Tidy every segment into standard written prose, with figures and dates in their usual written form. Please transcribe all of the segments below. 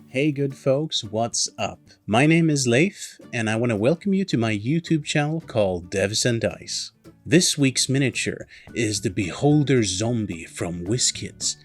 Hey good folks, what's up? My name is Leif, and I want to welcome you to my YouTube channel called Devs and Dice. This week's miniature is the Beholder Zombie from Wizkids,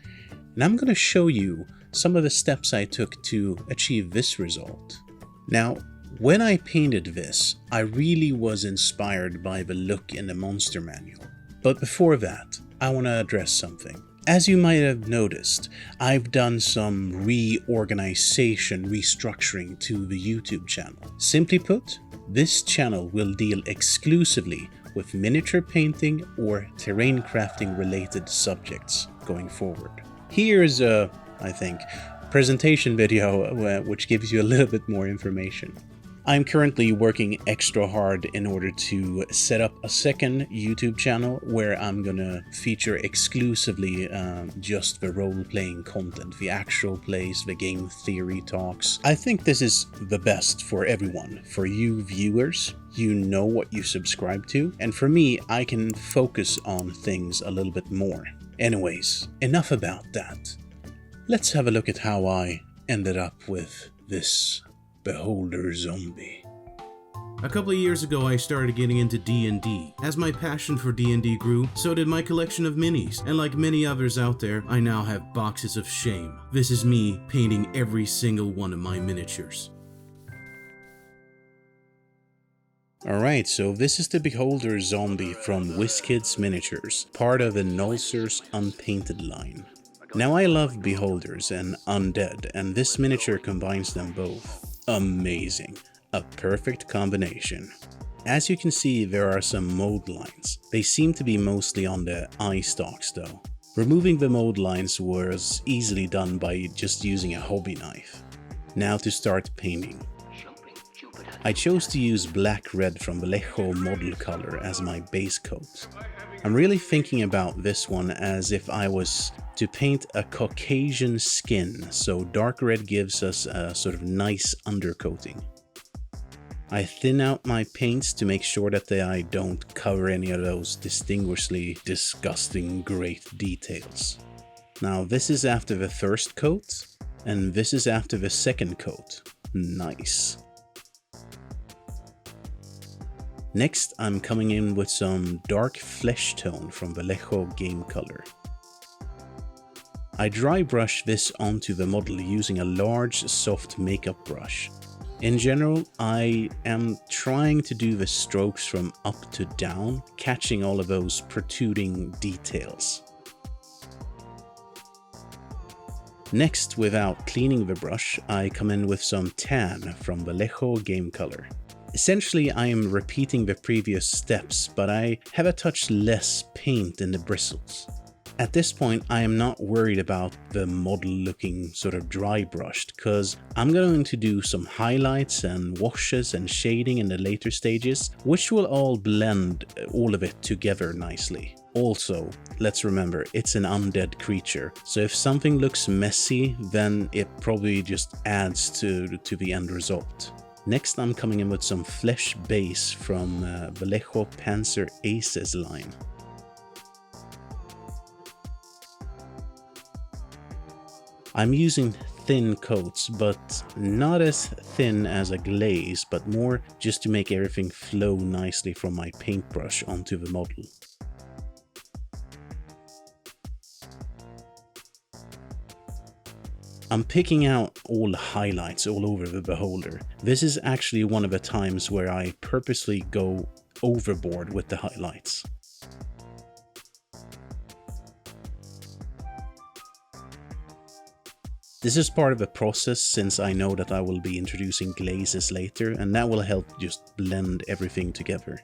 and I'm going to show you some of the steps I took to achieve this result. Now, when I painted this, I really was inspired by the look in the monster manual. But before that, I want to address something. As you might have noticed, I've done some restructuring to the YouTube channel. Simply put, this channel will deal exclusively with miniature painting or terrain crafting related subjects going forward. Here's a, presentation video which gives you a little bit more information. I'm currently working extra hard in order to set up a second YouTube channel where I'm gonna feature exclusively just the role-playing content, the actual plays, the game theory talks. I think this is the best for everyone. For you viewers, you know what you subscribe to, and for me, I can focus on things a little bit more. Anyways, enough about that. Let's have a look at how I ended up with this Beholder Zombie. A couple of years ago I started getting into D&D. As my passion for D&D grew, so did my collection of minis, and like many others out there, I now have boxes of shame. This is me painting every single one of my miniatures. Alright, so this is the Beholder Zombie from Wizkids Miniatures, part of the Nolzur's Unpainted line. Now I love Beholders and Undead, and this miniature combines them both. Amazing. A perfect combination. As you can see, there are some mold lines. They seem to be mostly on the eye stalks though. Removing the mold lines was easily done by just using a hobby knife. Now to start painting. I chose to use black red from Vallejo model color as my base coat. I'm really thinking about this one as if I was to paint a Caucasian skin, so dark red gives us a sort of nice undercoating. I thin out my paints to make sure that I don't cover any of those distinguishedly disgusting great details. Now this is after the first coat, and this is after the second coat. Nice. Next, I'm coming in with some dark flesh tone from Vallejo Game Color. I dry brush this onto the model using a large soft makeup brush. In general, I am trying to do the strokes from up to down, catching all of those protruding details. Next, without cleaning the brush, I come in with some tan from Vallejo Game Color. Essentially, I am repeating the previous steps, but I have a touch less paint in the bristles. At this point, I am not worried about the model looking sort of dry brushed, because I'm going to do some highlights and washes and shading in the later stages, which will all blend all of it together nicely. Also, let's remember, it's an undead creature, so if something looks messy, then it probably just adds to the end result. Next, I'm coming in with some flesh base from Vallejo Panzer Aces line. I'm using thin coats, but not as thin as a glaze, but more just to make everything flow nicely from my paintbrush onto the model. I'm picking out all the highlights all over the Beholder. This is actually one of the times where I purposely go overboard with the highlights. This is part of the process since I know that I will be introducing glazes later, and that will help just blend everything together.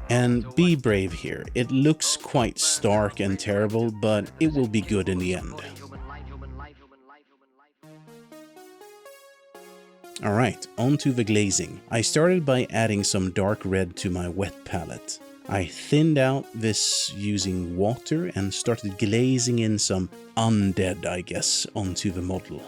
And be brave here. It looks quite stark and terrible, but it will be good in the end. Alright, on to the glazing. I started by adding some dark red to my wet palette. I thinned out this using water and started glazing in some undead, I guess, onto the model.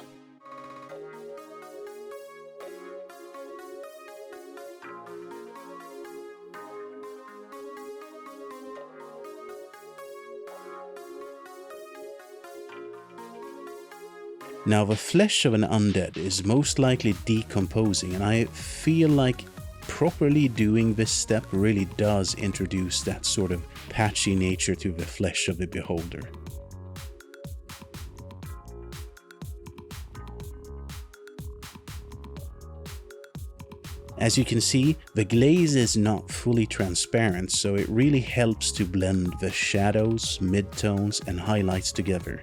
Now the flesh of an undead is most likely decomposing, and I feel like properly doing this step really does introduce that sort of patchy nature to the flesh of the beholder. As you can see, the glaze is not fully transparent, so it really helps to blend the shadows, midtones, and highlights together.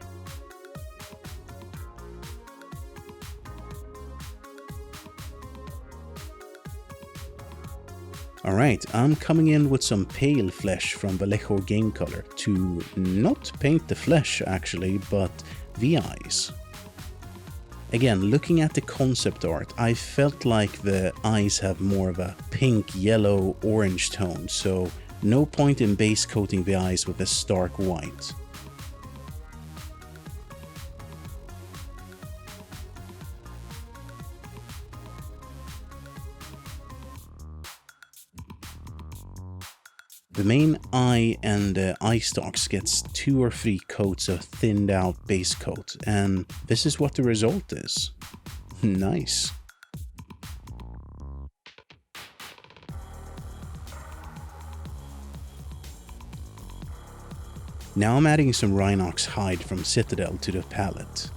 Alright, I'm coming in with some pale flesh from Vallejo Game Color to not paint the flesh actually, but the eyes. Again, looking at the concept art, I felt like the eyes have more of a pink, yellow, orange tone, so no point in base coating the eyes with a stark white. The main eye and the eye stalks gets 2 or 3 coats of thinned out base coat, and this is what the result is. Nice. Now I'm adding some Rhinox hide from Citadel to the palette.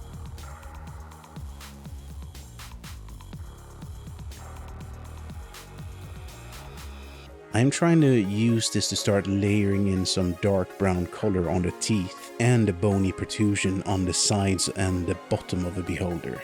I'm trying to use this to start layering in some dark brown color on the teeth and the bony protrusion on the sides and the bottom of the beholder.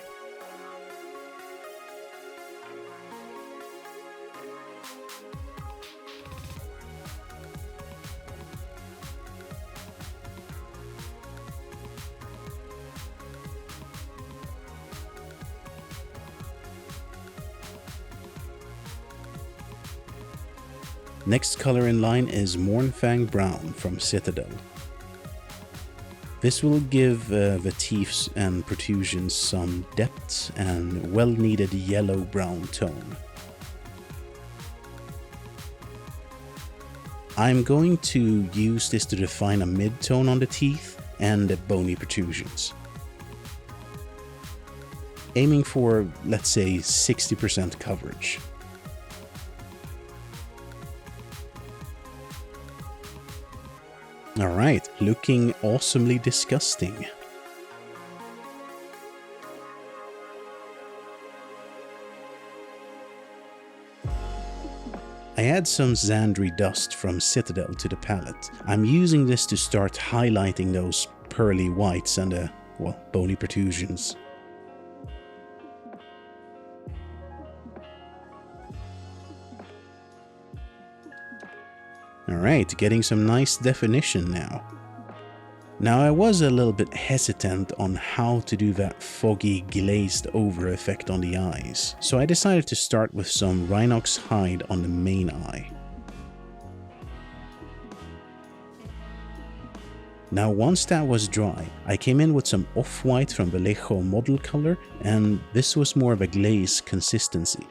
Next color in line is Mornfang Brown from Citadel. This will give the teeth and protrusions some depth and well-needed yellow-brown tone. I'm going to use this to define a mid-tone on the teeth and the bony protrusions. Aiming for, let's say, 60% coverage. Alright, looking awesomely disgusting. I add some Xandri dust from Citadel to the palette. I'm using this to start highlighting those pearly whites and the, well, bony protrusions. Alright, getting some nice definition now. Now I was a little bit hesitant on how to do that foggy glazed over effect on the eyes, so I decided to start with some Rhinox hide on the main eye. Now once that was dry, I came in with some off-white from Vallejo model color, and this was more of a glaze consistency.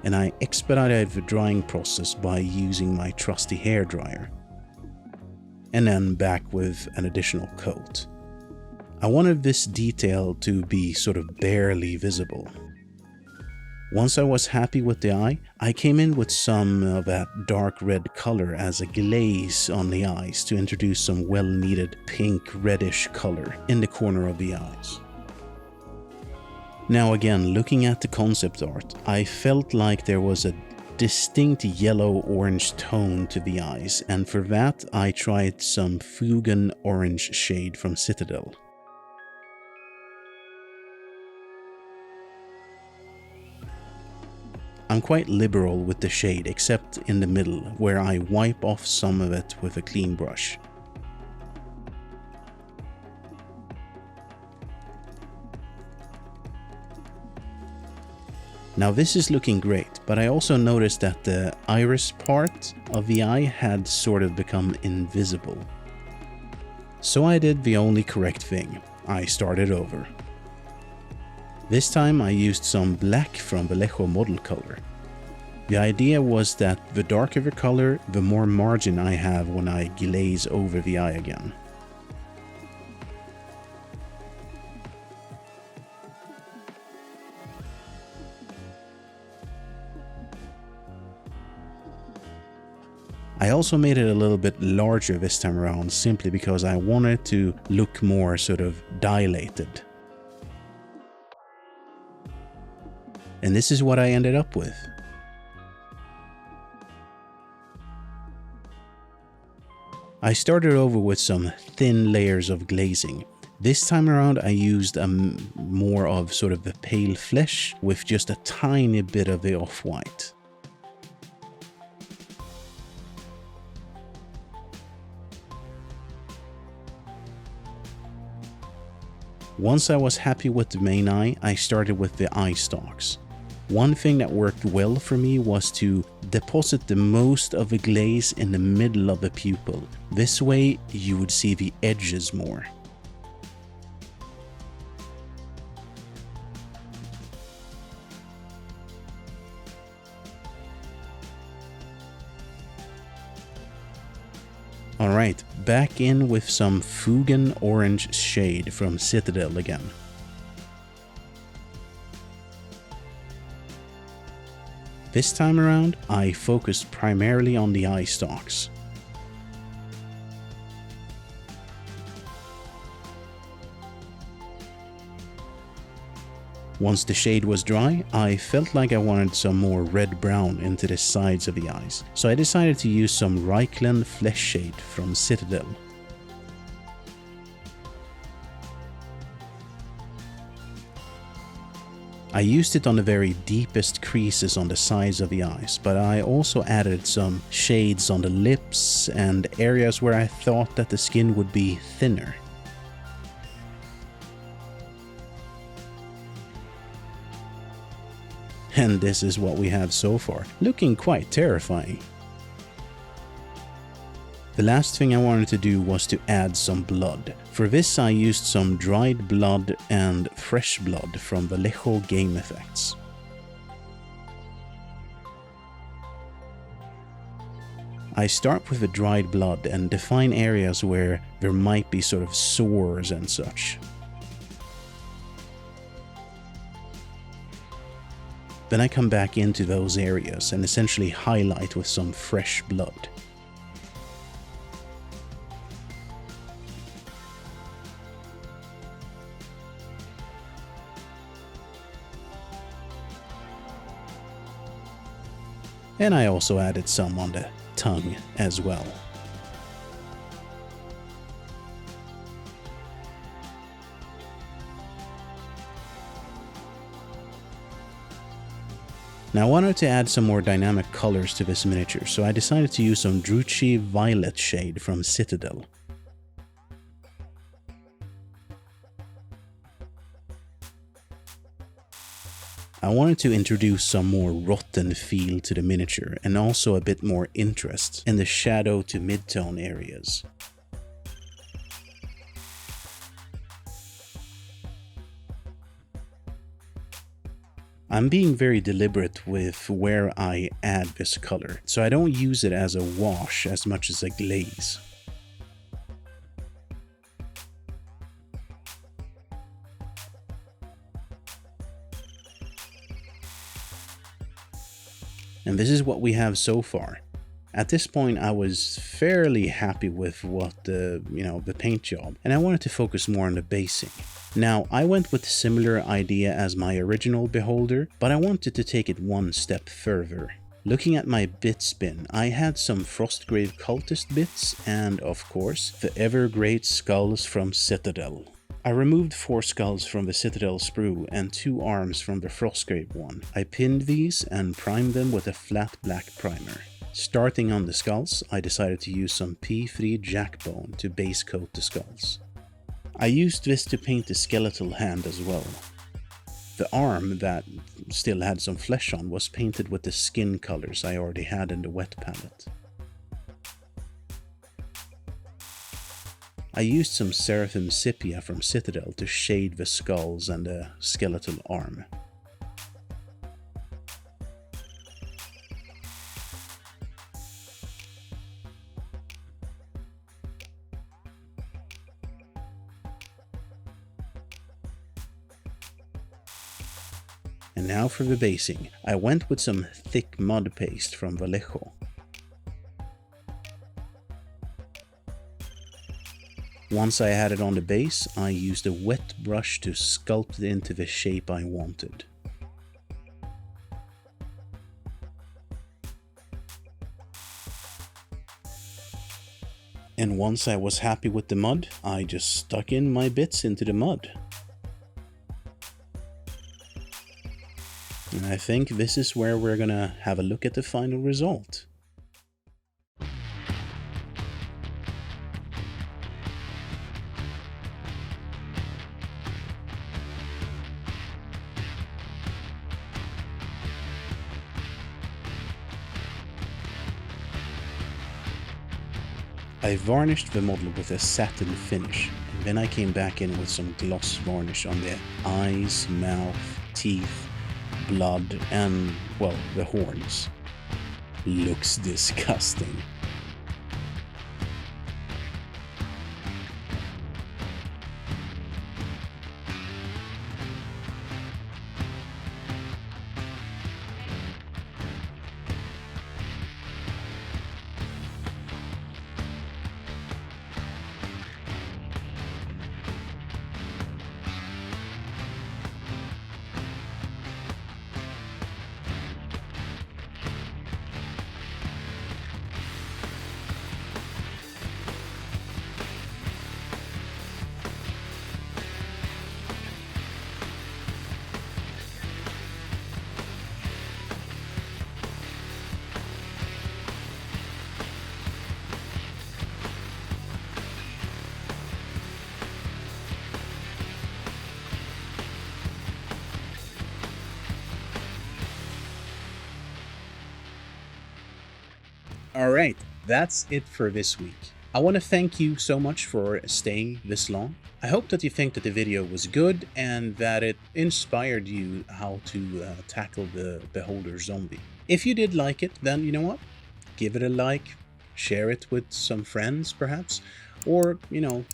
And I expedited the drying process by using my trusty hairdryer. And then back with an additional coat. I wanted this detail to be sort of barely visible. Once I was happy with the eye, I came in with some of that dark red color as a glaze on the eyes to introduce some well-needed pink reddish color in the corner of the eyes. Now again, looking at the concept art, I felt like there was a distinct yellow-orange tone to the eyes, and for that I tried some Fugen orange shade from Citadel. I'm quite liberal with the shade, except in the middle, where I wipe off some of it with a clean brush. Now this is looking great, but I also noticed that the iris part of the eye had sort of become invisible. So I did the only correct thing. I started over. This time I used some black from Vallejo model color. The idea was that the darker the color, the more margin I have when I glaze over the eye again. I also made it a little bit larger this time around simply because I wanted to look more sort of dilated. And this is what I ended up with. I started over with some thin layers of glazing. This time around I used more of sort of the pale flesh with just a tiny bit of the off-white. Once I was happy with the main eye, I started with the eye stalks. One thing that worked well for me was to deposit the most of the glaze in the middle of the pupil. This way you would see the edges more. Alright, back in with some Fugen Orange shade from Citadel again. This time around, I focused primarily on the eye stalks. Once the shade was dry, I felt like I wanted some more red-brown into the sides of the eyes, so I decided to use some Reichland Flesh Shade from Citadel. I used it on the very deepest creases on the sides of the eyes, but I also added some shades on the lips and areas where I thought that the skin would be thinner. And this is what we have so far, looking quite terrifying. The last thing I wanted to do was to add some blood. For this I used some dried blood and fresh blood from Vallejo Game Effects. I start with the dried blood and define areas where there might be sort of sores and such. Then I come back into those areas and essentially highlight with some fresh blood. And I also added some on the tongue as well. Now I wanted to add some more dynamic colors to this miniature, so I decided to use some Druchii Violet shade from Citadel. I wanted to introduce some more rotten feel to the miniature and also a bit more interest in the shadow to mid-tone areas. I'm being very deliberate with where I add this color, so I don't use it as a wash as much as a glaze. And this is what we have so far. At this point I was fairly happy with what the paint job, and I wanted to focus more on the basing. Now I went with a similar idea as my original Beholder, but I wanted to take it one step further. Looking at my bit spin, I had some Frostgrave Cultist bits and, of course, the ever great skulls from Citadel. I removed 4 skulls from the Citadel sprue and 2 arms from the Frostgrave one. I pinned these and primed them with a flat black primer. Starting on the skulls, I decided to use some P3 jackbone to base coat the skulls. I used this to paint the skeletal hand as well. The arm that still had some flesh on was painted with the skin colors I already had in the wet palette. I used some Seraphim Sepia from Citadel to shade the skulls and the skeletal arm. And now for the basing. I went with some thick mud paste from Vallejo. Once I had it on the base, I used a wet brush to sculpt it into the shape I wanted. And once I was happy with the mud, I just stuck in my bits into the mud. And I think this is where we're gonna have a look at the final result. I varnished the model with a satin finish, and then I came back in with some gloss varnish on the eyes, mouth, teeth, blood, and, well, the horns. Looks disgusting. Alright, that's it for this week. I want to thank you so much for staying this long. I hope that you think that the video was good and that it inspired you how to tackle the Beholder Zombie. If you did like it, then you know what? Give it a like, share it with some friends perhaps, or, you know,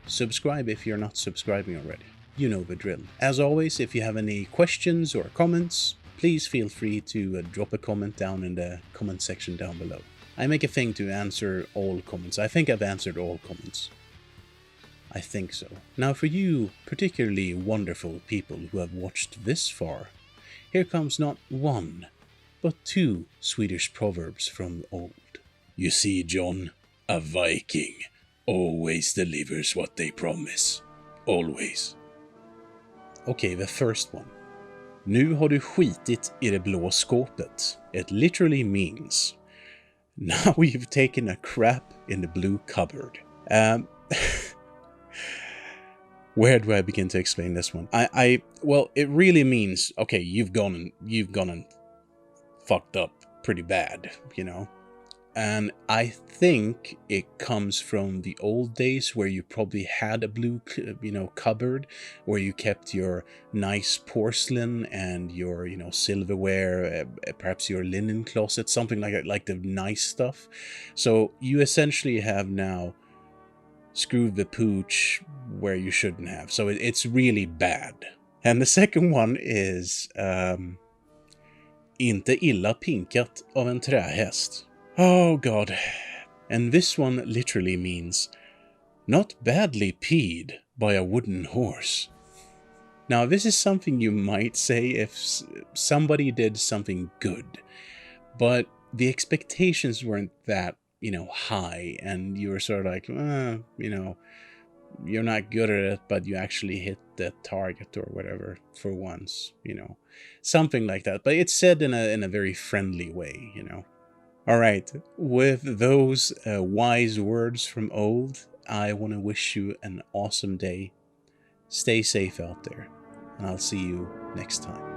subscribe if you're not subscribing already. You know the drill. As always, if you have any questions or comments, please feel free to drop a comment down in the comment section down below. I make a thing to answer all comments. I think I've answered all comments. I think so. Now for you particularly wonderful people who have watched this far, here comes not one, but two Swedish proverbs from old. You see, John, a Viking always delivers what they promise. Always. Okay, the first one. Nu har du skitit I det blå skåpet. It literally means, now you've taken a crap in the blue cupboard. Where do I begin to explain this one? Well, it really means, okay, you've gone and fucked up pretty bad, you know. And I think it comes from the old days where you probably had a blue, cupboard where you kept your nice porcelain and your, silverware, perhaps your linen closet, something like that, like the nice stuff. So you essentially have now screwed the pooch where you shouldn't have. So it's really bad. And the second one is inte illa pinkat av en trähäst. Oh god. And this one literally means not badly peed by a wooden horse. Now this is something you might say if somebody did something good, but the expectations weren't that, high, and you were sort of like, you're not good at it, but you actually hit the target or whatever for once, something like that. But it's said in a very friendly way, Alright, with those wise words from old, I want to wish you an awesome day. Stay safe out there, and I'll see you next time.